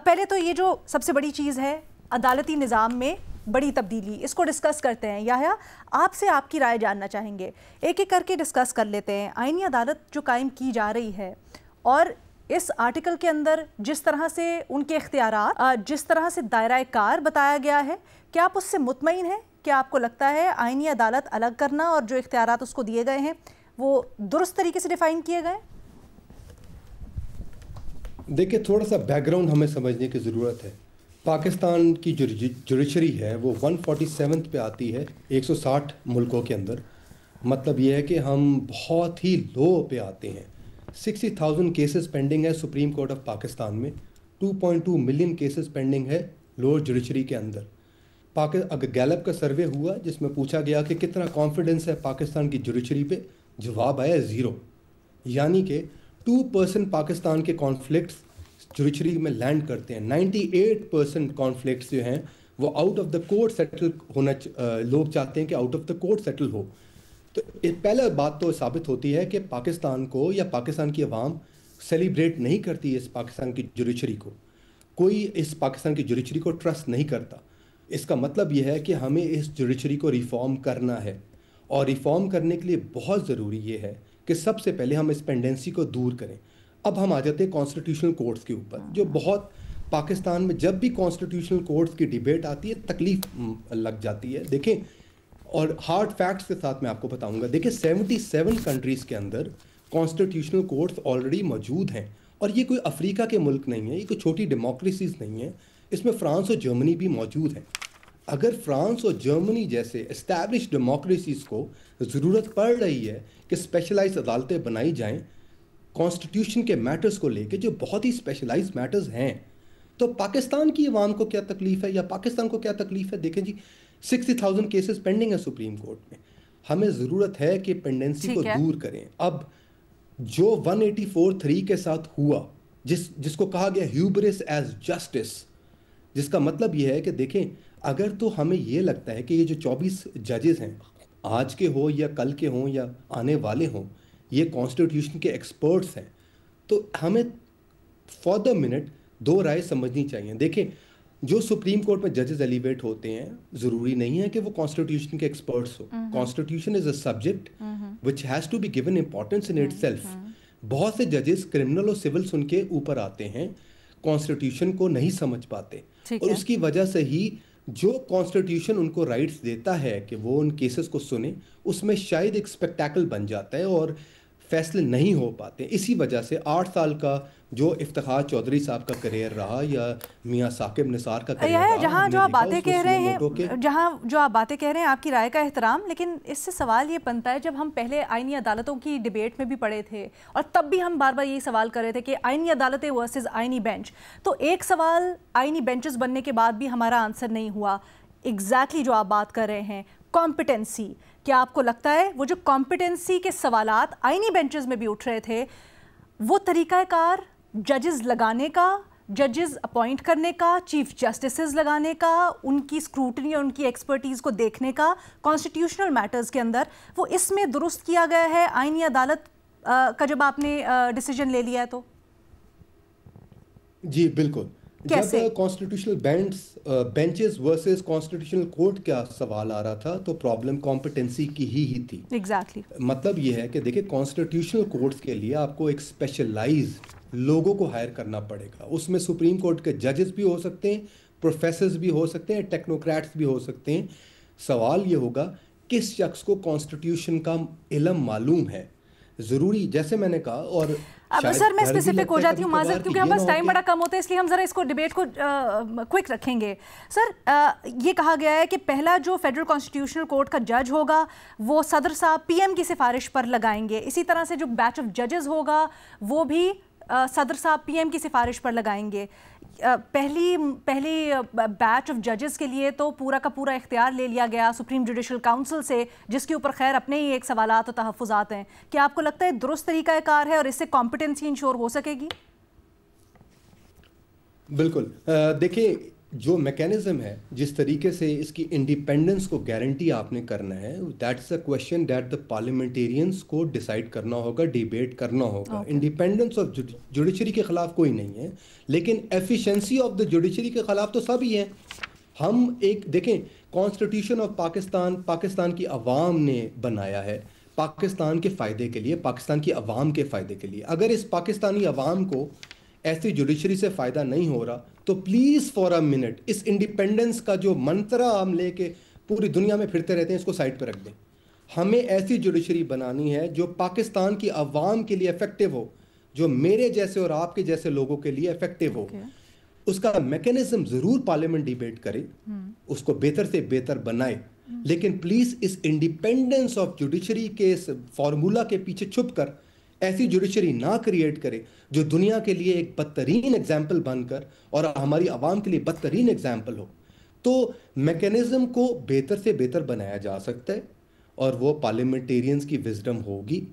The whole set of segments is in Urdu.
پہلے تو یہ جو سب سے بڑی چیز ہے عدالتی نظام میں بڑی تبدیلی، اس کو ڈسکس کرتے ہیں۔ یحییٰ، آپ سے آپ کی رائے جاننا چاہیں گے، ایک ایک کر کے ڈسکس کر لیتے ہیں۔ آئینی عدالت جو قائم کی جا رہی ہے اور اس آرٹیکل کے اندر جس طرح سے ان کے اختیارات، جس طرح سے دائرہ کار بتایا گیا ہے، کیا آپ اس سے مطمئن ہیں؟ کیا آپ کو لگتا ہے آئینی عدالت الگ کرنا اور جو اختیارات اس کو دیے گئے ہیں وہ درست طریقے سے ڈیفائن کیے گئے؟ دیکھیں، تھوڑا سا بیک گراؤنڈ ہمیں سمجھنے کی ضرورت ہے۔ پاکستان کی جو جوڈیشری ہے وہ 147 پہ آتی ہے 160 ملکوں کے اندر۔ مطلب یہ ہے کہ ہم بہت ہی لو پہ آتے ہیں۔ 60,000 کیسز پینڈنگ ہے سپریم کورٹ آف پاکستان میں، 2.2 ملین کیسز پینڈنگ ہے لوور جوڈیشری کے اندر۔ اگر گیلپ کا سروے ہوا جس میں پوچھا گیا کہ کتنا کانفیڈنس ہے پاکستان کی جوڈیشری پہ، جواب آیا 0، یعنی کہ 2% پاکستان کے کانفلکٹس جوڈیشری میں لینڈ کرتے ہیں۔ 98% کانفلکٹس جو ہیں وہ out of the court settle ہونا، لوگ چاہتے ہیں کہ out of the court settle ہو۔ تو پہلا بات تو ثابت ہوتی ہے کہ پاکستان کو یا پاکستان کی عوام سیلیبریٹ نہیں کرتی اس پاکستان کی جوڈیشری کو، کوئی اس پاکستان کی جوڈیشری کو ٹرسٹ نہیں کرتا۔ اس کا مطلب یہ ہے کہ ہمیں اس جوڈیشری کو ریفارم کرنا ہے، اور ریفارم کرنے کے لیے بہت ضروری یہ ہے کہ سب سے پہلے ہم اس پینڈنسی کو دور کریں۔ اب ہم آ جاتے ہیں کانسٹیٹیوشنل کورٹس کے اوپر، جو بہت پاکستان میں جب بھی کانسٹیٹیوشنل کورٹس کی ڈیبیٹ آتی ہے تکلیف لگ جاتی ہے۔ دیکھیں، اور ہارڈ فیکٹس کے ساتھ میں آپ کو بتاؤں گا، دیکھیں 77 کنٹریز کے اندر کانسٹیٹیوشنل کورٹس آلریڈی موجود ہیں، اور یہ کوئی افریقہ کے ملک نہیں ہے، یہ کوئی چھوٹی ڈیموکریسیز نہیں ہیں، اس میں فرانس اور جرمنی بھی موجود ہیں۔ اگر فرانس اور جرمنی جیسے اسٹیبلش ڈیموکریسیز کو ضرورت پڑ رہی ہے کہ اسپیشلائز عدالتیں بنائی جائیں کانسٹیٹیوشن کے میٹرز کو لے کے، جو بہت ہی اسپیشلائز میٹرز ہیں، تو پاکستان کی عوام کو کیا تکلیف ہے یا پاکستان کو کیا تکلیف ہے؟ دیکھیں جی، 60,000 کیسز پینڈنگ ہے سپریم کورٹ میں، ہمیں ضرورت ہے کہ پینڈنسی کو دور کریں۔ اب جو 184(3) کے ساتھ ہوا، جس کو کہا گیا ہیوبرس ایز جسٹس، جس کا مطلب یہ ہے کہ دیکھیں، اگر تو ہمیں یہ لگتا ہے کہ یہ جو 24 ججز ہیں، آج کے ہوں یا کل کے ہوں یا آنے والے ہوں، یہ کانسٹیٹیوشن کے ایکسپرٹس ہیں، تو ہمیں فار دا منٹ دو رائے سمجھنی چاہیے۔ دیکھیں، جو سپریم کورٹ میں ججز ایلیویٹ ہوتے ہیں، ضروری نہیں ہے کہ وہ کانسٹیٹیوشن کے ایکسپرٹس ہو۔ Constitution is a subject which has to be given importance in itself. بہت سے ججز کرمنل اور سول سن کے اوپر آتے ہیں، کانسٹیٹیوشن کو نہیں سمجھ پاتے، اور اس کی وجہ سے ہی جو کانسٹیٹیوشن ان کو رائٹس دیتا ہے کہ وہ ان کیسز کو سنیں، اس میں شاید ایک اسپیکٹیکل بن جاتا ہے اور فیصلے نہیں ہو پاتے۔ اسی وجہ سے 8 سال کا جو افتخار چودھری صاحب کا کریئر رہا یا میاں ثاقب نثار کا کریئر رہا، جہاں جو آپ باتیں کہہ رہے ہیں آپ کی رائے کا احترام، لیکن اس سے سوال یہ بنتا ہے، جب ہم پہلے آئینی عدالتوں کی ڈیبیٹ میں بھی پڑے تھے اور تب بھی ہم بار بار یہی سوال کر رہے تھے کہ آئینی عدالتیں ورسز آئینی بینچ، تو ایک سوال آئینی بینچز بننے کے بعد بھی ہمارا آنسر نہیں ہوا۔ ایگزیکٹلی جو آپ بات کر رہے ہیں، کمپیٹنسی، کیا آپ کو لگتا ہے وہ جو کمپیٹنسی کے سوالات آئینی بینچز میں بھی اٹھ رہے تھے، وہ طریقہ کار ججز لگانے کا، ججز اپوائنٹ کرنے کا، چیف جسٹسز لگانے کا، ان کی اسکروٹنی اور ان کی ایکسپرٹیز کو دیکھنے کا کانسٹیٹیوشنل میٹرز کے اندر، وہ اس میں درست کیا گیا ہے آئینی عدالت کا جب آپ نے ڈیسیجن لے لیا ہے تو؟ جی بالکل، جب constitutional benches versus constitutional court کا سوال آ رہا تھا تو پرابلم کمپیٹنسی کی ہی تھی۔ ایگزیکٹلی، مطلب یہ ہے کہ دیکھیں، کانسٹیٹیوشنل کورٹس کے لیے آپ کو ایک اسپیشلائز لوگوں کو ہائر کرنا پڑے گا۔ اس میں سپریم کورٹ کے ججز بھی ہو سکتے ہیں، پروفیسرز بھی ہو سکتے ہیں، ٹیکنوکریٹس بھی ہو سکتے ہیں۔ سوال یہ ہوگا کس شخص کو کانسٹیٹیوشن کا علم معلوم ہے، ضروری، جیسے میں نے کہا۔ اور اب سر میں اسپیسیفک ہو جاتی ہوں معذرت، کیونکہ ہم بس ٹائم بڑا کم ہوتا ہے، اس لیے ہم ذرا اس کو ڈیبیٹ کو کوئک رکھیں گے۔ سر، یہ کہا گیا ہے کہ پہلا جو فیڈرل کانسٹیٹیوشنل کورٹ کا جج ہوگا وہ صدر صاحب پی ایم کی سفارش پر لگائیں گے، اسی طرح سے جو بیچ آف ججز ہوگا وہ بھی صدر صاحب پی ایم کی سفارش پر لگائیں گے۔ پہلی بیچ آف ججز کے لیے تو پورا کا پورا اختیار لے لیا گیا سپریم جوڈیشل کاؤنسل سے، جس کے اوپر خیر اپنے ہی ایک سوالات و تحفظات ہیں۔ کیا آپ کو لگتا ہے درست طریقہ کار ہے اور اس سے کمپیٹنسی انشور ہو سکے گی؟ بالکل، دیکھیں، جو میکینزم ہے جس طریقے سے اس کی انڈیپینڈنس کو گارنٹی آپ نے کرنا ہے, that's a question that the parliamentarians کو ڈیسائیڈ کرنا ہوگا, ڈیبیٹ کرنا ہوگا. انڈیپینڈنس آف جوڈیشری کے خلاف کوئی نہیں ہے, لیکن ایفیشنسی آف دا جوڈیشری کے خلاف تو سب ہی ہیں. ہم ایک دیکھیں, کانسٹیٹیوشن آف پاکستان کی عوام نے بنایا ہے پاکستان کے فائدے کے لیے, پاکستان کی عوام کے فائدے کے لیے. اگر اس پاکستانی عوام کو ایسی جوڈیشری سے فائدہ نہیں ہو رہا تو پلیز فار اے منٹ اس انڈیپینڈنس کا جو منترا ہم لے کے پوری دنیا میں پھرتے رہتے ہیں اس کو سائڈ پہ رکھ دیں. ہمیں ایسی جوڈیشری بنانی ہے جو پاکستان کی عوام کے لیے افیکٹو ہو, جو میرے جیسے اور آپ کے جیسے لوگوں کے لیے افیکٹو ہو. اس کا میکینزم ضرور پارلیمنٹ ڈیبیٹ کرے, اس کو بہتر سے بہتر بنائے, لیکن پلیز اس انڈیپینڈنس آف جوڈیشری کے اس فارمولا کے پیچھے چھپ کر ایسی جوڈیشری نہ کریٹ کرے جو دنیا کے لیے ایک بدترین ایگزامپل بن کر اور ہماری عوام کے لیے بدترین ایگزامپل ہو. تو میکینزم کو بہتر سے بہتر بنایا جا سکتا ہے, اور وہ پارلیمنٹیرینز کی وزڈم ہوگی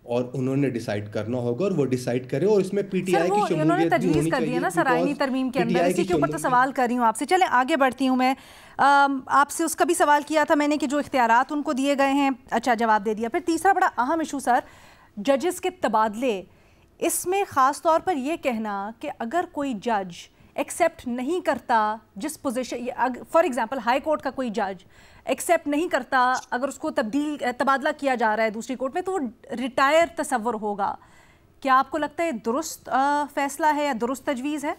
اور انہوں نے ڈیسائیڈ کرنا ہوگا, اور وہ ڈیسائیڈ کرے. اور اس میں پی ٹی آئی کی شمولیت بھی ہونی چاہیے نا سر, آئینی ترمیم کے اندر. اسی کے اوپر تو سوال کر رہی ہوں آپ سے. چلیں آگے بڑھتی ہوں. میں آپ سے اس کا بھی سوال کیا تھا میں نے کہ جو اختیارات ان کو دیے گئے ہیں, اچھا جواب دے دیا. پھر تیسرا بڑا اہم ایشو سر, ججز کے تبادلے. اس میں خاص طور پر یہ کہنا کہ اگر کوئی جج ایکسیپٹ نہیں کرتا جس position, for example high court کا کوئی جج ایکسیپٹ نہیں کرتا اگر اس کو تبادلہ کیا جا رہا ہے دوسری کورٹ میں, تو وہ ریٹائر تصور ہوگا. کیا آپ کو لگتا ہے درست فیصلہ ہے یا درست تجویز ہے؟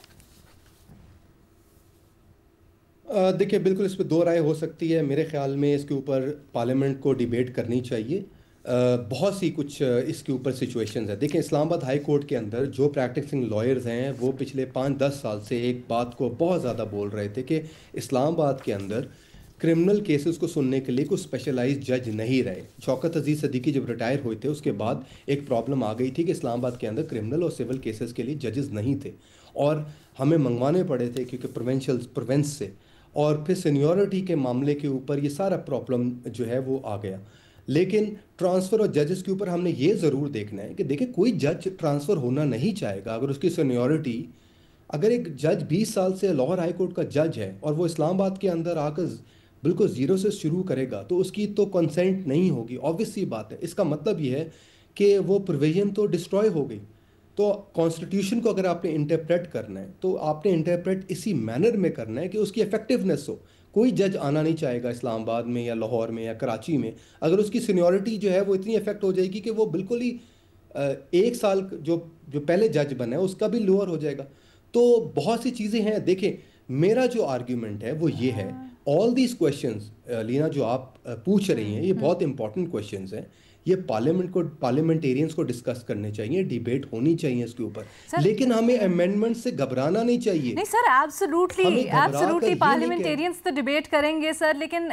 دیکھیں بالکل اس پہ دو رائے ہو سکتی ہے. میرے خیال میں اس کے اوپر پارلیمنٹ کو ڈیبیٹ کرنی چاہیے. بہت سی کچھ اس کے اوپر سچویشنز ہیں. دیکھیں اسلام آباد ہائی کورٹ کے اندر جو پریکٹسنگ لائرز ہیں وہ پچھلے 5-10 سال سے ایک بات کو بہت زیادہ بول رہے تھے کہ اسلام آباد کے اندر کرمنل کیسز کو سننے کے لیے کوئی اسپیشلائز جج نہیں رہے. شوکت عزیز صدیقی جب ریٹائر ہوئے تھے اس کے بعد ایک پرابلم آ گئی تھی کہ اسلام آباد کے اندر کرمنل اور سول کیسز کے لیے ججز نہیں تھے, اور ہمیں منگوانے پڑے تھے کیونکہ پروونس سے. اور پھر سینیورٹی کے معاملے کے اوپر یہ سارا پرابلم جو ہے وہ آ گیا. لیکن ٹرانسفر اور ججز کے اوپر ہم نے یہ ضرور دیکھنا ہے کہ دیکھیں کوئی جج ٹرانسفر ہونا نہیں چاہے گا اگر اس کی سینیورٹی, اگر ایک جج 20 سال سے لاہور ہائی کورٹ کا جج ہے اور وہ اسلام آباد کے اندر آ کر بالکل زیرو سے شروع کرے گا تو اس کی تو کنسنٹ نہیں ہوگی. آبویس سی بات ہے. اس کا مطلب یہ ہے کہ وہ پروویژن تو ڈسٹروائے ہو گئی. تو کانسٹیٹیوشن کو اگر آپ نے انٹرپریٹ کرنا ہے تو آپ نے انٹرپریٹ اسی مینر میں کرنا ہے کہ اس کی افیکٹونیس ہو. کوئی جج آنا نہیں چاہے گا اسلام آباد میں یا لاہور میں یا کراچی میں اگر اس کی سینیورٹی جو ہے وہ اتنی افیکٹ ہو جائے گی کہ وہ بالکل ہی 1 سال جو پہلے جج بنا ہے اس کا بھی لوور ہو جائے گا. تو بہت سی چیزیں ہیں. دیکھیں میرا جو آرگیومنٹ ہے وہ یہ ہے, آل دیز کویشچنز لینا جو آپ پوچھ رہی ہیں یہ بہت امپورٹنٹ کویشچنز ہیں. یہ پارلیمنٹیرینز کو ڈسکس کرنے چاہیے, ڈیبیٹ ہونی چاہیے اس کے اوپر, لیکن ہمیں امینڈمنٹ سے گھبرانا نہیں چاہیے. نہیں سر, ایبسولوٹلی پارلیمنٹیرینز تو ڈیبیٹ کریں گے سر, لیکن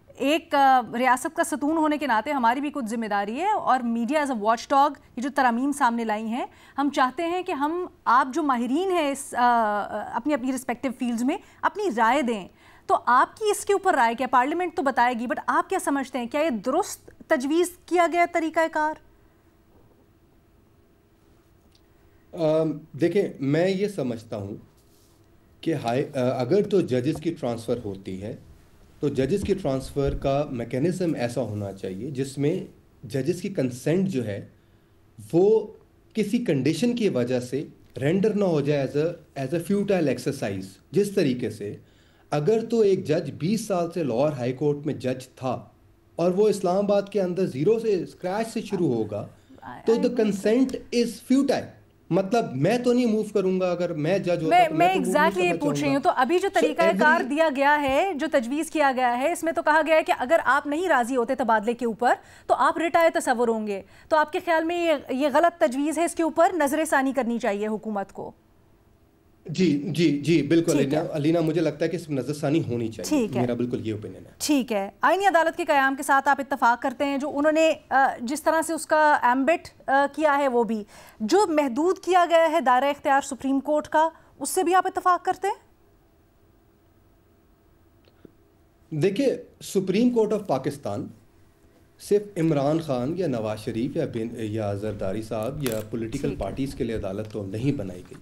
ایک ریاست کا ستون ہونے کے ناطے ہماری بھی کچھ ذمہ داری ہے, اور media as a watch dog یہ جو ترامیم سامنے لائی ہیں ہم چاہتے ہیں کہ ہم آپ جو ماہرین ہیں اس اپنی اپنی رسپیکٹیو فیلڈز میں اپنی رائے دیں. تو آپ کی اس کے اوپر رائے کیا؟ پارلیمنٹ تو بتائے گی, بٹ آپ کیا سمجھتے ہیں, کیا یہ درست تجویز کیا گیا طریقہ کار؟ دیکھیں میں یہ سمجھتا ہوں کہ اگر تو ججز کی ٹرانسفر ہوتی ہے تو ججز کی ٹرانسفر کا میکینزم ایسا ہونا چاہیے جس میں ججز کی کنسنٹ جو ہے وہ کسی کنڈیشن کی وجہ سے رینڈر نہ ہو جائے ایز اے فیوٹائل ایکسرسائز. جس طریقے سے اگر تو ایک جج 20 سال سے لاہور ہائی کورٹ میں جج تھا اور وہ اسلام آباد کے اندر زیرو سے اسکریچ سے شروع ہوگا تو دا کنسنٹ از فیوٹائل. مطلب میں تو نہیں موو کروں گا اگر میں جج ہوتا تو میں ایگزیکٹلی یہ پوچھ رہی ہوں. تو ابھی جو طریقہ کار دیا گیا ہے, جو تجویز کیا گیا ہے, اس میں تو کہا گیا ہے کہ اگر آپ نہیں راضی ہوتے تبادلے کے اوپر تو آپ ریٹائر تصور ہوں گے. تو آپ کے خیال میں یہ غلط تجویز ہے, اس کے اوپر نظر ثانی کرنی چاہیے حکومت کو؟ جی بالکل علینا, مجھے لگتا ہے کہ اس میں نظر ثانی ہونی چاہیے. میرا بالکل یہ اوپینین ہے. ٹھیک ہے. آئینی عدالت کے قیام کے ساتھ آپ اتفاق کرتے ہیں, جو انہوں نے جس طرح سے اس کا ایمبٹ کیا ہے وہ بھی جو محدود کیا گیا ہے دائرہ اختیار سپریم کورٹ کا, اس سے بھی آپ اتفاق کرتے ہیں؟ دیکھیں سپریم کورٹ آف پاکستان صرف عمران خان یا نواز شریف یا زرداری صاحب یا پولیٹیکل پارٹیز کے لیے عدالت تو نہیں بنائی گئی.